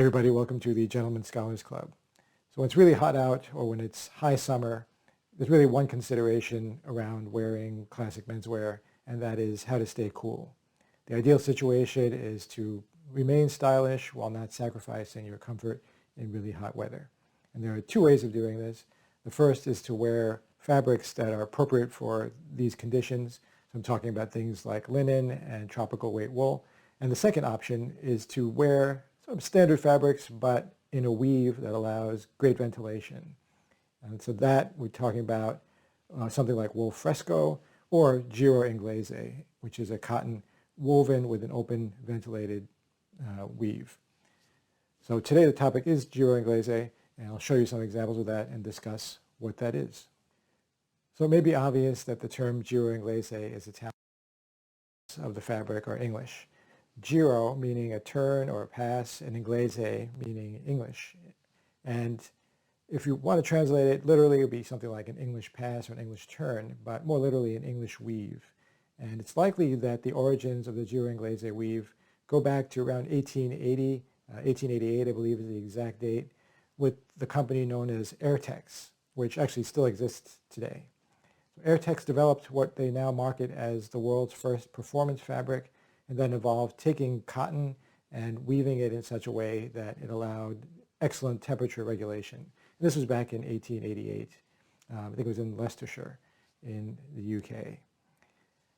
Hey everybody, welcome to the Gentlemen Scholars Club. So when it's really hot out or when it's high summer, there's really one consideration around wearing classic menswear, and that is how to stay cool. The ideal situation is to remain stylish while not sacrificing your comfort in really hot weather. And there are two ways of doing this. The first is to wear fabrics that are appropriate for these conditions. So I'm talking about things like linen and tropical weight wool. And the second option is to wear some standard fabrics, but in a weave that allows great ventilation. And so that we're talking about something like wool fresco or Giro Inglese, which is a cotton woven with an open ventilated weave. So today the topic is Giro Inglese, and I'll show you some examples of that and discuss what that is. So it may be obvious that the term Giro Inglese is Italian of the fabric or English. Giro meaning a turn or a pass, and Inglese meaning English. And if you want to translate it, literally it would be something like an English pass or an English turn, but more literally an English weave. And it's likely that the origins of the Giro Inglese weave go back to around 1880, 1888 I believe is the exact date, with the company known as Airtex, which actually still exists today. So Airtex developed what they now market as the world's first performance fabric, and then evolved taking cotton and weaving it in such a way that it allowed excellent temperature regulation. And this was back in 1888. I think it was in Leicestershire in the UK.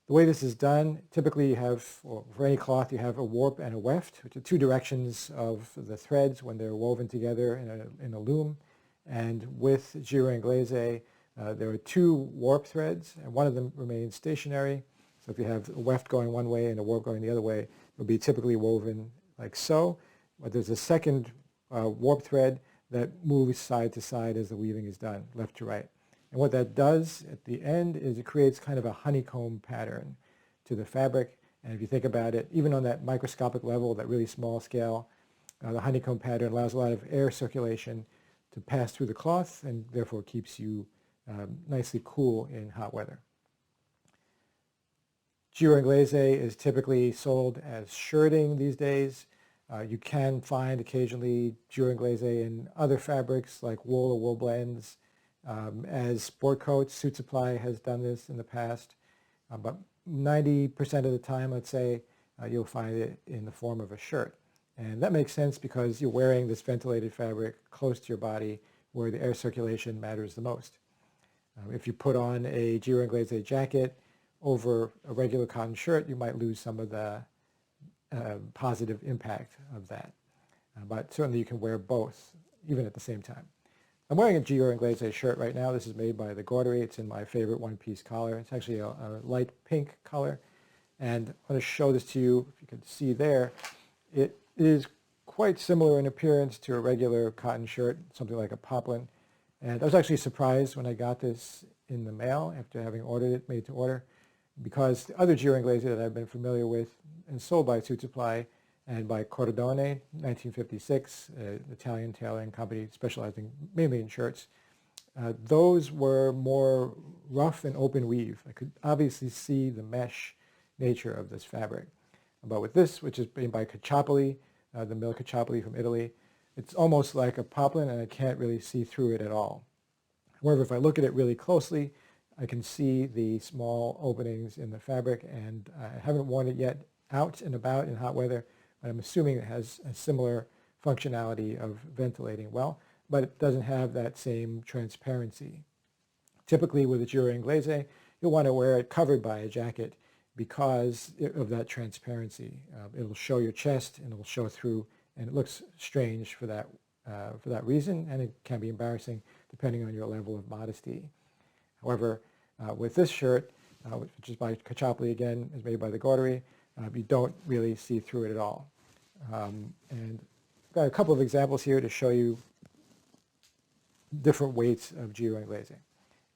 The way this is done, typically you have, or for any cloth, you have a warp and a weft, which are two directions of the threads when they're woven together in a loom. And with Giro Inglese, there are two warp threads, and one of them remains stationary. So if you have a weft going one way and a warp going the other way, it'll be typically woven like so. But there's a second warp thread that moves side to side as the weaving is done, left to right. And what that does at the end is it creates kind of a honeycomb pattern to the fabric. And if you think about it, even on that microscopic level, that really small scale, the honeycomb pattern allows a lot of air circulation to pass through the cloth and therefore keeps you nicely cool in hot weather. Giro Inglese is typically sold as shirting these days. You can find occasionally Giro Inglese in other fabrics like wool or wool blends. As sport coats, Suit Supply has done this in the past. But 90% of the time, let's say, you'll find it in the form of a shirt. And that makes sense because you're wearing this ventilated fabric close to your body where the air circulation matters the most. If you put on a Giro Inglese jacket over a regular cotton shirt, you might lose some of the positive impact of that. But certainly you can wear both, even at the same time. I'm wearing a Giro Inglese shirt right now. This is made by the Gaudery. It's in my favorite one-piece collar. It's actually a light pink color. And I want to show this to you. If you can see there, it is quite similar in appearance to a regular cotton shirt, something like a poplin. And I was actually surprised when I got this in the mail after having ordered it, made to order, because the other Giro Inglese that I've been familiar with and sold by Suit Supply and by Cordone, 1956, an Italian tailoring company specializing mainly in shirts, those were more rough and open weave. I could obviously see the mesh nature of this fabric. But with this, which is made by Cacciapoli, the mill Cacciapoli from Italy, it's almost like a poplin and I can't really see through it at all. However, if I look at it really closely, I can see the small openings in the fabric, and I haven't worn it yet out and about in hot weather, but I'm assuming it has a similar functionality of ventilating well, but it doesn't have that same transparency. Typically with a Giro Inglese, you'll want to wear it covered by a jacket because of that transparency. It'll show your chest and it'll show through, and it looks strange for that reason, and it can be embarrassing depending on your level of modesty. However, with this shirt, which is by Cacciapoli again, is made by the Gaudery, you don't really see through it at all. And I've got a couple of examples here to show you different weights of Giro Inglese.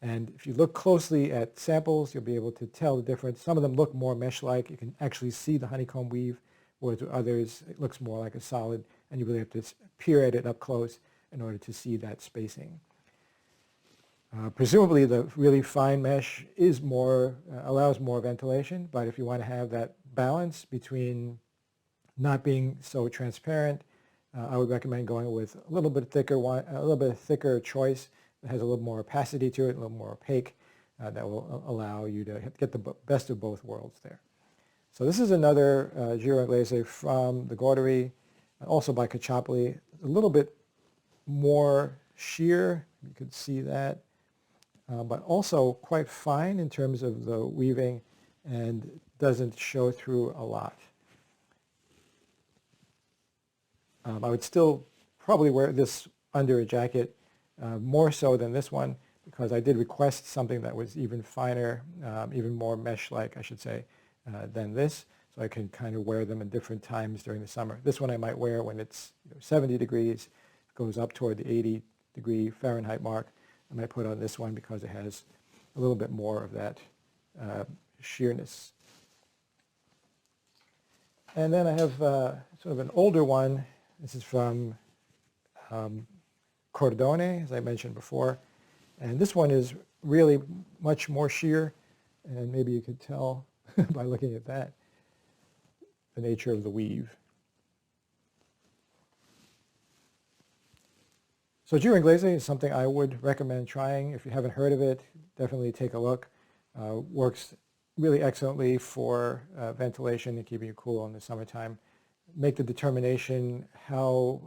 And if you look closely at samples, you'll be able to tell the difference. Some of them look more mesh-like. You can actually see the honeycomb weave, whereas with others, it looks more like a solid, and you really have to peer at it up close in order to see that spacing. Presumably the really fine mesh is allows more ventilation, but if you want to have that balance between not being so transparent I would recommend going with a little bit thicker one, a little bit thicker choice that has a little more opacity to it, a little more opaque, that will allow you to get the best of both worlds there. So this is another Giro Inglese from the Gordery, also by Cacciopoli. A little bit more sheer, you could see that, but also quite fine in terms of the weaving and doesn't show through a lot. I would still probably wear this under a jacket more so than this one, because I did request something that was even finer, even more mesh-like, I should say, than this, so I can kind of wear them at different times during the summer. This one I might wear when it's 70 degrees, goes up toward the 80-degree Fahrenheit mark. I might put on this one because it has a little bit more of that sheerness. And then I have sort of an older one. This is from Cordone, as I mentioned before. And this one is really much more sheer, and maybe you could tell by looking at that, the nature of the weave. So Giro Inglese is something I would recommend trying. If you haven't heard of it, definitely take a look. Works really excellently for ventilation and keeping you cool in the summertime. Make the determination how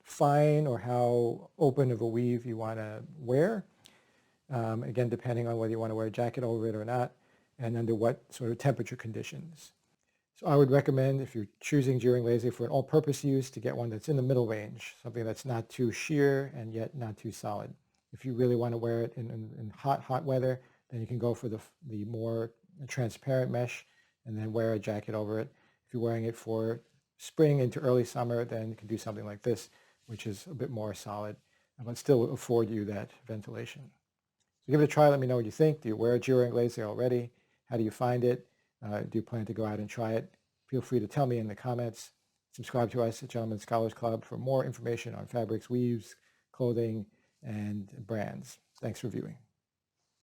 fine or how open of a weave you want to wear. Again, depending on whether you want to wear a jacket over it or not, and under what sort of temperature conditions. So I would recommend, if you're choosing Giro Inglese for an all-purpose use, to get one that's in the middle range, something that's not too sheer and yet not too solid. If you really want to wear it in hot weather, then you can go for the more transparent mesh and then wear a jacket over it. If you're wearing it for spring into early summer, then you can do something like this, which is a bit more solid, but still afford you that ventilation. So give it a try. Let me know what you think. Do you wear a Giro Inglese already? How do you find it? Do you plan to go out and try it? Feel free to tell me in the comments. Subscribe to us at Gentlemen's Scholars Club for more information on fabrics, weaves, clothing, and brands. Thanks for viewing.